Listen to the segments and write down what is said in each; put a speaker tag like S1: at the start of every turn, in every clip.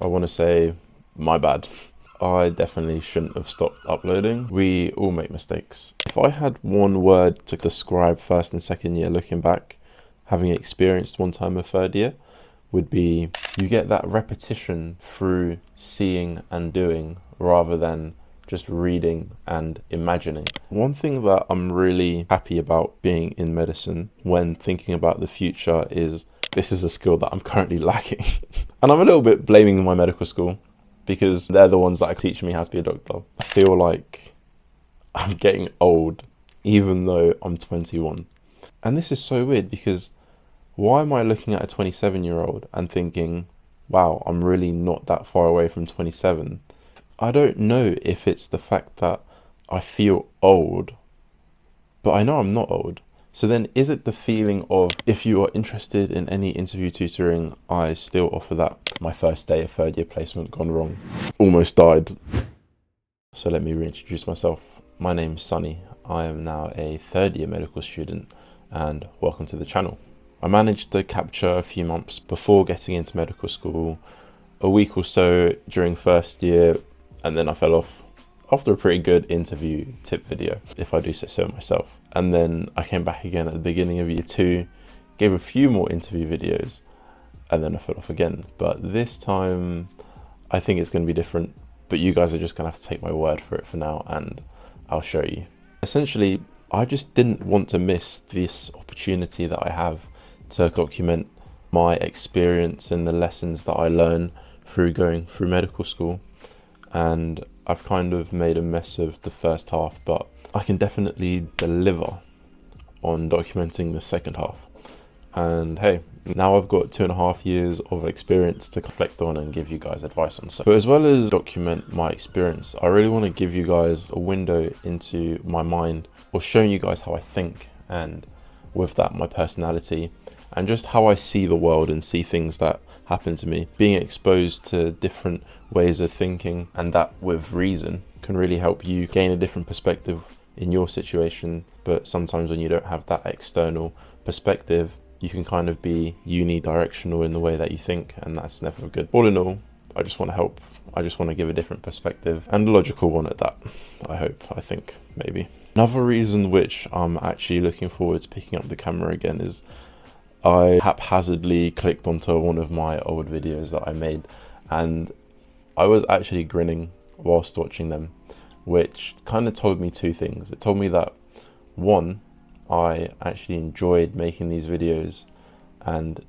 S1: I want to say my bad. I definitely shouldn't have stopped uploading. We all make mistakes. If I had one word to describe first and second year looking back, having experienced one time of third year, would be you get that repetition through seeing and doing rather than just reading and imagining. One thing that I'm really happy about being in medicine when thinking about the future is this is a skill that I'm currently lacking. And I'm a little bit blaming my medical school because they're the ones that are teaching me how to be a doctor. I feel like I'm getting old even though I'm 21. And this is so weird because why am I looking at a 27-year-old and thinking, wow, I'm really not that far away from 27? I don't know if it's the fact that I feel old, but I know I'm not old. So then is it the feeling of, if you are interested in any interview tutoring, I still offer that. My first day of third year placement gone wrong. Almost died. So let me reintroduce myself. My name's Sunny. I am now a third year medical student and welcome to the channel. I managed to capture a few months before getting into medical school, a week or so during first year, and then I fell off after a pretty good interview tip video, if I do say so myself. And then I came back again at the beginning of year 2, gave a few more interview videos, and then I fell off again. But this time, I think it's going to be different, but you guys are just going to have to take my word for it for now, and I'll show you. Essentially, I just didn't want to miss this opportunity that I have to document my experience and the lessons that I learn through going through medical school. And I've kind of made a mess of the first half, but I can definitely deliver on documenting the second half. And hey, now I've got 2.5 years of experience to reflect on and give you guys advice on. But as well as document my experience, I really want to give you guys a window into my mind, or showing you guys how I think, and with that my personality, and just how I see the world and see things that happen to me. Being exposed to different ways of thinking, and that with reason, can really help you gain a different perspective in your situation. But sometimes when you don't have that external perspective, you can kind of be unidirectional in the way that you think, and that's never good. All in all, I just want to help. I just want to give a different perspective, and a logical one at that, I think, maybe. Another reason which I'm actually looking forward to picking up the camera again is I haphazardly clicked onto one of my old videos that I made, and I was actually grinning whilst watching them, which kind of told me two things. It told me that, one, I actually enjoyed making these videos, and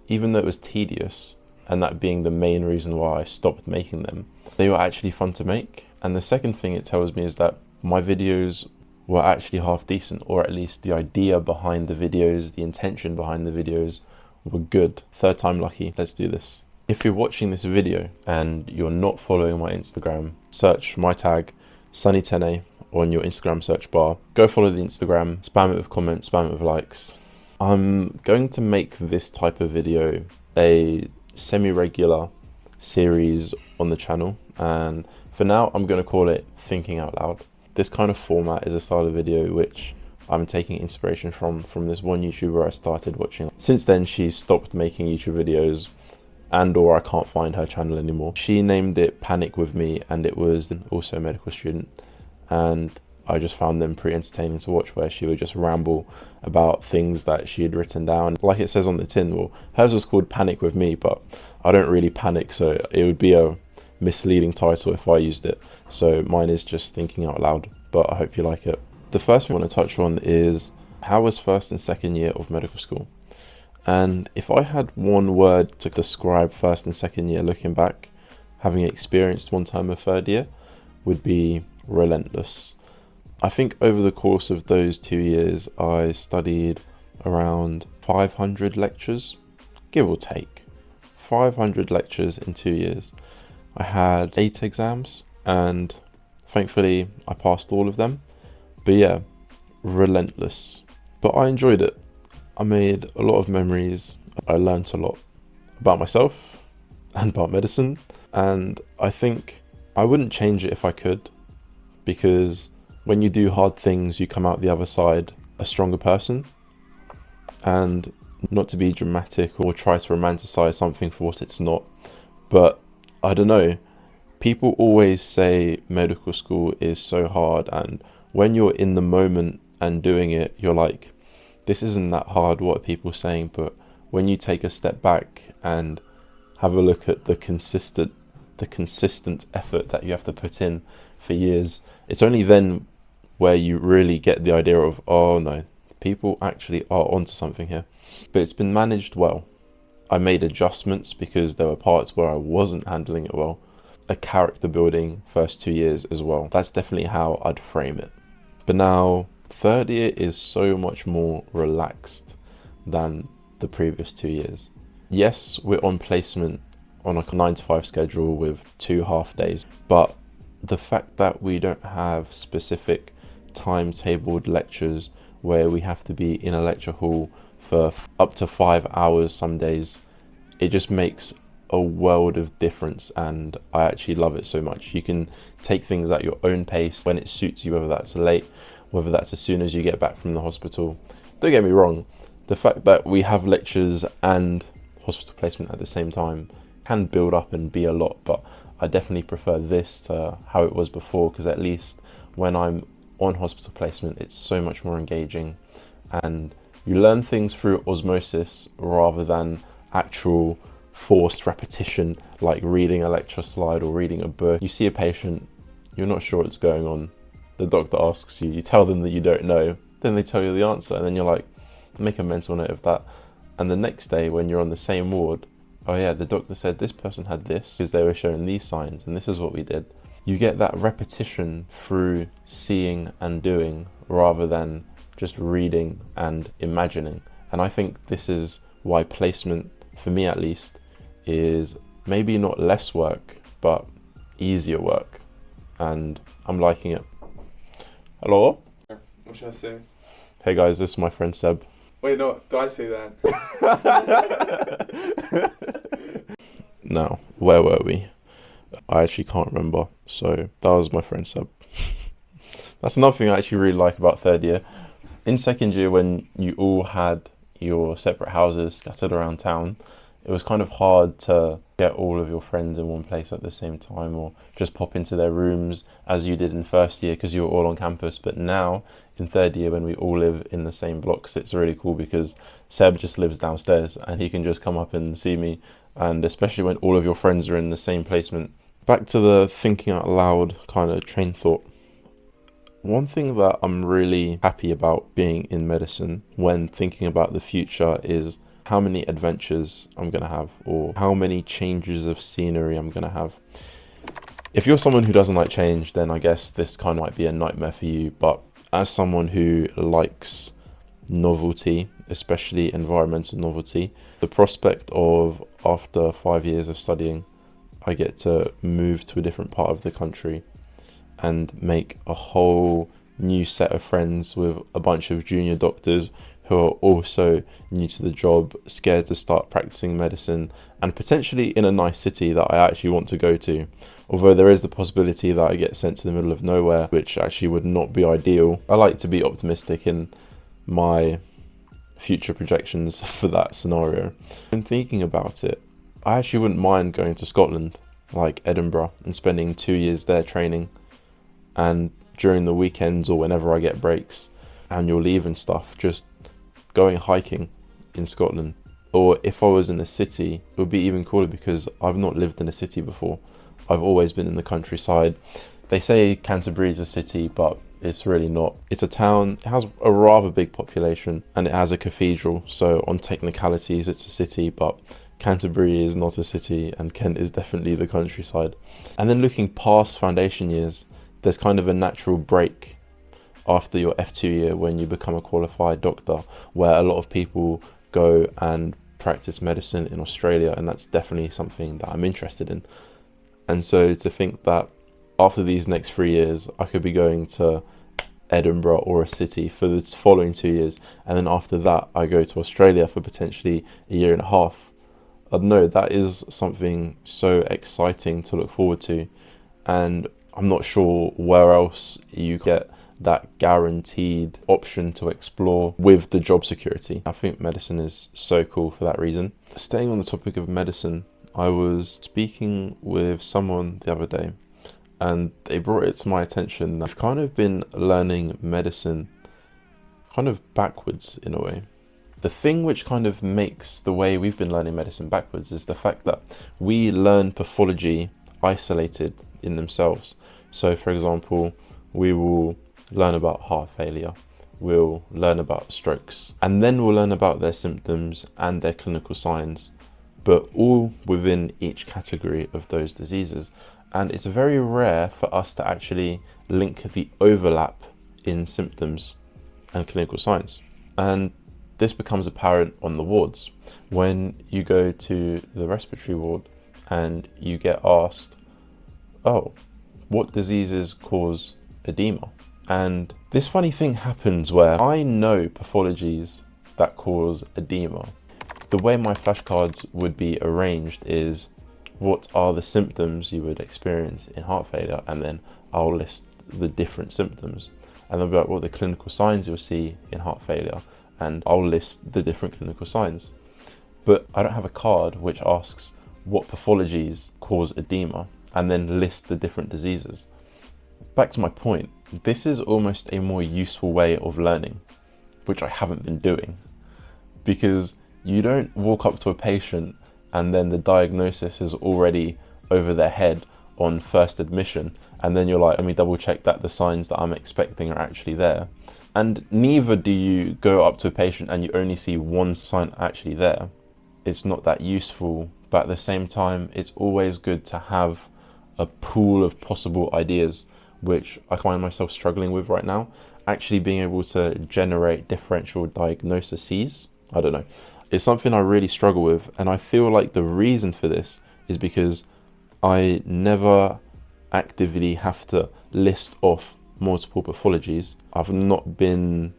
S1: even though it was tedious, and that being the main reason why I stopped making them, they were actually fun to make. And the second thing it tells me is that my videos were actually half decent, or at least the idea behind the videos, the intention behind the videos were good. Third time lucky. Let's do this. If you're watching this video and you're not following my Instagram, search my tag Sunny10A on your Instagram search bar. Go follow the Instagram, spam it with comments, spam it with likes. I'm going to make this type of video a semi-regular series on the channel, and for now I'm going to call it Thinking Out Loud. This kind of format is a style of video which I'm taking inspiration from this one YouTuber I started watching. Since then, she's stopped making YouTube videos, or I can't find her channel anymore. She named it Panic With Me, and it was also a medical student. And I just found them pretty entertaining to watch, where she would just ramble about things that she had written down. Like it says on the tin, well, hers was called Panic With Me, but I don't really panic, so it would be a misleading title if I used it. So mine is just Thinking Out Loud, but I hope you like it. The first thing I want to touch on is how was first and second year of medical school? And if I had one word to describe first and second year looking back, having experienced one time of third year, would be relentless. I think over the course of those 2 years, I studied around 500 lectures, give or take. 500 lectures in 2 years. I had 8 exams, and thankfully I passed all of them. But yeah, relentless. But I enjoyed it. I made a lot of memories. I learned a lot about myself and about medicine. And I think I wouldn't change it if I could, because when you do hard things, you come out the other side a stronger person. And not to be dramatic or try to romanticize something for what it's not, but I don't know. People always say medical school is so hard, and when you're in the moment and doing it, you're like, this isn't that hard, what are people saying? But when you take a step back and have a look at the consistent effort that you have to put in for years, it's only then where you really get the idea of, oh no, people actually are onto something here. But it's been managed well. I made adjustments because there were parts where I wasn't handling it well. A character building first 2 years as well. That's definitely how I'd frame it. But now, third year is so much more relaxed than the previous 2 years. Yes, we're on placement on a 9 to 5 schedule with 2 half days, but the fact that we don't have specific timetabled lectures where we have to be in a lecture hall for up to 5 hours some days, it just makes a world of difference, and I actually love it so much. You can take things at your own pace when it suits you, whether that's late, whether that's as soon as you get back from the hospital. Don't get me wrong, the fact that we have lectures and hospital placement at the same time can build up and be a lot, but I definitely prefer this to how it was before, because at least when I'm on hospital placement, it's so much more engaging and you learn things through osmosis rather than actual forced repetition, like reading a lecture slide or reading a book. You see a patient, you're not sure what's going on. The doctor asks you, you tell them that you don't know, then they tell you the answer, and then you're like, make a mental note of that. And the next day when you're on the same ward, oh yeah, the doctor said this person had this because they were showing these signs and this is what we did. You get that repetition through seeing and doing rather than just reading and imagining. And I think this is why placement, for me at least, is maybe not less work, but easier work. And I'm liking it. Hello?
S2: What should I say?
S1: Hey guys, this is my friend Seb.
S2: Wait, no, do I say that?
S1: Now, where were we? I actually can't remember. So that was my friend Seb. That's another thing I actually really like about third year. In second year, when you all had your separate houses scattered around town, it was kind of hard to get all of your friends in one place at the same time, or just pop into their rooms as you did in first year because you were all on campus. But now in third year, when we all live in the same blocks, it's really cool because Seb just lives downstairs and he can just come up and see me. And especially when all of your friends are in the same placement. Back to the thinking out loud kind of train thought. One thing that I'm really happy about being in medicine when thinking about the future is how many adventures I'm going to have, or how many changes of scenery I'm going to have. If you're someone who doesn't like change, then I guess this kind of might be a nightmare for you. But as someone who likes novelty, especially environmental novelty, the prospect of after 5 years of studying, I get to move to a different part of the country and make a whole new set of friends with a bunch of junior doctors who are also new to the job, scared to start practicing medicine, and potentially in a nice city that I actually want to go to. Although there is the possibility that I get sent to the middle of nowhere, which actually would not be ideal. I like to be optimistic in my future projections for that scenario. When thinking about it, I actually wouldn't mind going to Scotland, like Edinburgh, and spending 2 years there training, and during the weekends or whenever I get breaks, annual leave and stuff, just going hiking in Scotland. Or if I was in a city, it would be even cooler because I've not lived in a city before. I've always been in the countryside. They say Canterbury is a city, but it's really not. It's a town, it has a rather big population, and it has a cathedral, so on technicalities it's a city, but Canterbury is not a city and Kent is definitely the countryside. And then looking past foundation years, there's kind of a natural break after your F2 year when you become a qualified doctor, where a lot of people go and practice medicine in Australia, and that's definitely something that I'm interested in. And so to think that after these next 3 years, I could be going to Edinburgh or a city for the following 2 years, and then after that I go to Australia for potentially a year and a half. I don't know, that is something so exciting to look forward to, and I'm not sure where else you get that guaranteed option to explore with the job security. I think medicine is so cool for that reason. Staying on the topic of medicine, I was speaking with someone the other day, and they brought it to my attention that I've kind of been learning medicine kind of backwards in a way. The thing which kind of makes the way we've been learning medicine backwards is the fact that we learn pathology isolated in themselves. So for example, we will learn about heart failure, we'll learn about strokes, and then we'll learn about their symptoms and their clinical signs, but all within each category of those diseases. And it's very rare for us to actually link the overlap in symptoms and clinical signs. And this becomes apparent on the wards. When you go to the respiratory ward and you get asked, oh, what diseases cause edema? And this funny thing happens where I know pathologies that cause edema. The way my flashcards would be arranged is, what are the symptoms you would experience in heart failure? And then I'll list the different symptoms. And they'll be like, well, the clinical signs you'll see in heart failure, and I'll list the different clinical signs. But I don't have a card which asks what pathologies cause edema and then list the different diseases. Back to my point, this is almost a more useful way of learning, which I haven't been doing, because you don't walk up to a patient and then the diagnosis is already over their head on first admission, and then you're like, let me double check that the signs that I'm expecting are actually there. And neither do you go up to a patient and you only see one sign actually there. It's not that useful, but at the same time, it's always good to have a pool of possible ideas, which I find myself struggling with right now. Actually being able to generate differential diagnoses, I don't know. It's something I really struggle with, and I feel like the reason for this is because I never actively have to list off multiple pathologies. I've not been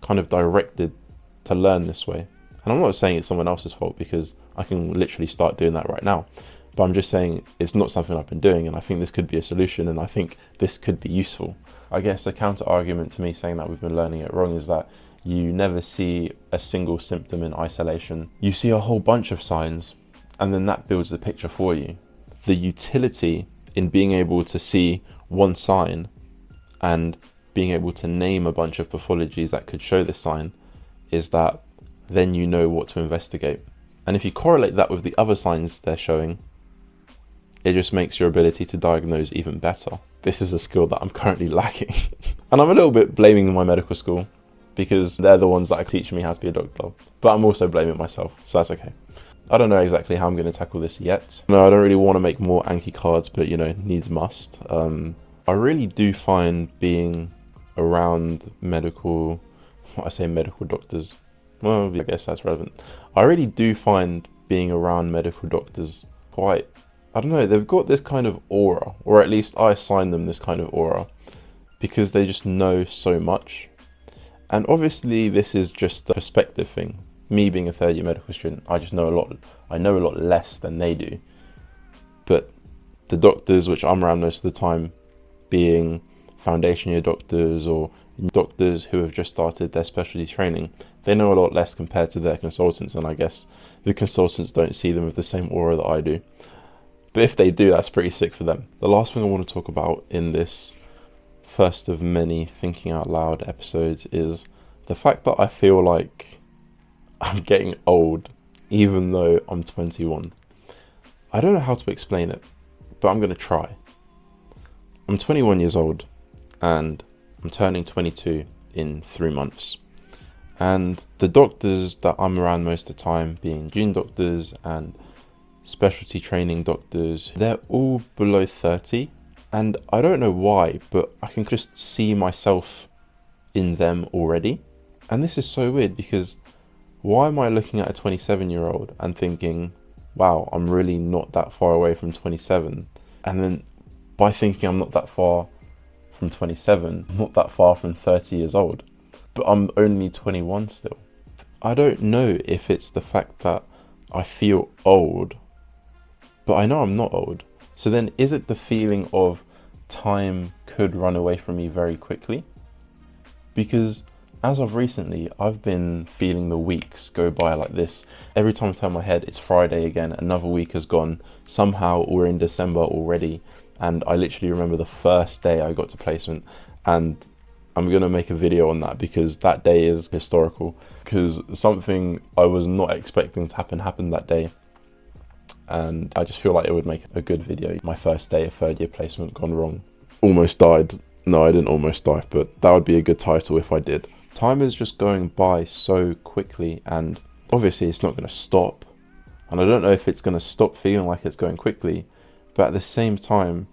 S1: kind of directed to learn this way. And I'm not saying it's someone else's fault, because I can literally start doing that right now. But I'm just saying it's not something I've been doing, and I think this could be a solution, and I think this could be useful. I guess a counter argument to me saying that we've been learning it wrong is that you never see a single symptom in isolation. You see a whole bunch of signs, and then that builds the picture for you. The utility in being able to see one sign and being able to name a bunch of pathologies that could show this sign is that then you know what to investigate. And if you correlate that with the other signs they're showing, it just makes your ability to diagnose even better. This is a skill that I'm currently lacking. And I'm a little bit blaming my medical school, because they're the ones that are teaching me how to be a doctor. But I'm also blaming myself, so that's okay. I don't know exactly how I'm going to tackle this yet. No, I don't really want to make more Anki cards, but needs must. I really do find being around medical doctors, well, I guess that's relevant. I really do find being around medical doctors quite, I don't know, they've got this kind of aura, or at least I assign them this kind of aura, because they just know so much. And obviously this is just a perspective thing. Me being a third year medical student, I just know a lot. I know a lot less than they do. But the doctors which I'm around most of the time, being foundation year doctors or doctors who have just started their specialty training, they know a lot less compared to their consultants, and I guess the consultants don't see them with the same aura that I do. But if they do, that's pretty sick for them. The last thing I want to talk about in this first of many thinking out loud episodes is the fact that I feel like I'm getting old even though I'm 21. I don't know how to explain it, but I'm going to try. I'm 21 years old and I'm turning 22 in 3 months. And the doctors that I'm around most of the time, being junior doctors and specialty training doctors, they're all below 30. And I don't know why, but I can just see myself in them already. And this is so weird, because why am I looking at a 27-year-old and thinking, wow, I'm really not that far away from 27? And then by thinking I'm not that far from 27, I'm not that far from 30 years old, but I'm only 21 still. I don't know if it's the fact that I feel old, but I know I'm not old. So then is it the feeling of time could run away from me very quickly? Because As of recently, I've been feeling the weeks go by like this. Every time I turn my head, it's Friday again, another week has gone. Somehow we're in December already, and I literally remember the first day I got to placement, and I'm gonna make a video on that because that day is historical, because something I was not expecting to happen happened that day, and I just feel like it would make a good video. My first day of third year placement gone wrong. Almost died. No, I didn't almost die, but that would be a good title if I did. Time is just going by so quickly, and obviously it's not going to stop, and I don't know if it's going to stop feeling like it's going quickly, but at the same time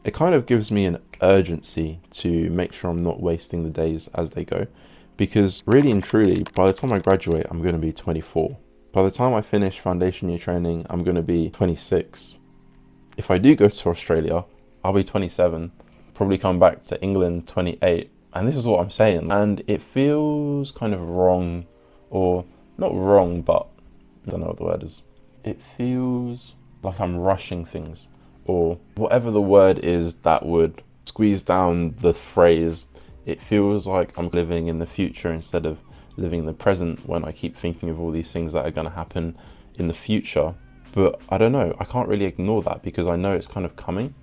S1: it kind of gives me an urgency to make sure I'm not wasting the days as they go, because really and truly by the time I graduate I'm going to be 24. By the time I finish foundation year training I'm going to be 26. If I do go to Australia I'll be 27, probably come back to England 28. And this is what I'm saying, and it feels kind of wrong, or not wrong, but I don't know what the word is. It feels like I'm rushing things, or whatever the word is that would squeeze down the phrase. It feels like I'm living in the future instead of living in the present, when I keep thinking of all these things that are going to happen in the future. But I don't know, I can't really ignore that because I know it's kind of coming,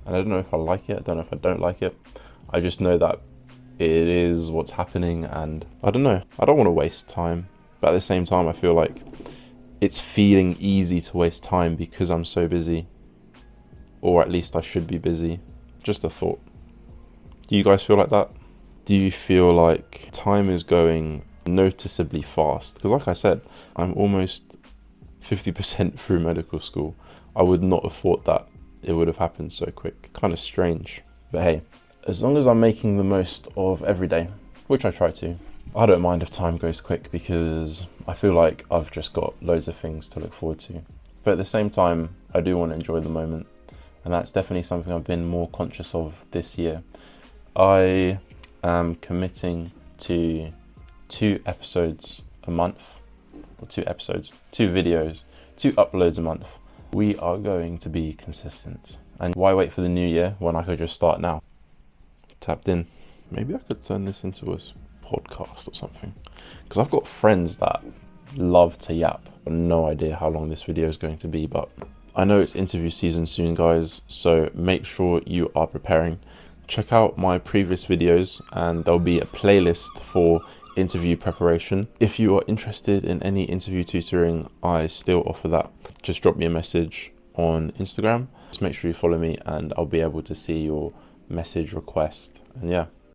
S1: and I don't know if I like it, I don't know if I don't like it. I just know that it is what's happening, and I don't know, I don't want to waste time, but at the same time I feel like it's feeling easy to waste time because I'm so busy, or at least I should be busy. Just a thought. Do you guys feel like that? Do you feel like time is going noticeably fast? Because like I said, I'm almost 50% through medical school. I would not have thought that it would have happened so quick. Kind of strange, but hey, as long as I'm making the most of every day, which I try to, I don't mind if time goes quick because I feel like I've just got loads of things to look forward to. But at the same time, I do want to enjoy the moment, and that's definitely something I've been more conscious of this year. I am committing to 2 episodes a month, or 2 videos, 2 uploads a month. We are going to be consistent. And why wait for the new year when I could just start now? Tapped in. Maybe I could turn this into a podcast or something, because I've got friends that love to yap. I have no idea how long this video is going to be, but I know it's interview season soon, guys, so make sure you are preparing. Check out my previous videos and there'll be a playlist for interview preparation. If you are interested in any interview tutoring, I still offer that. Just drop me a message on Instagram. Just make sure you follow me and I'll be able to see your message request. And yeah,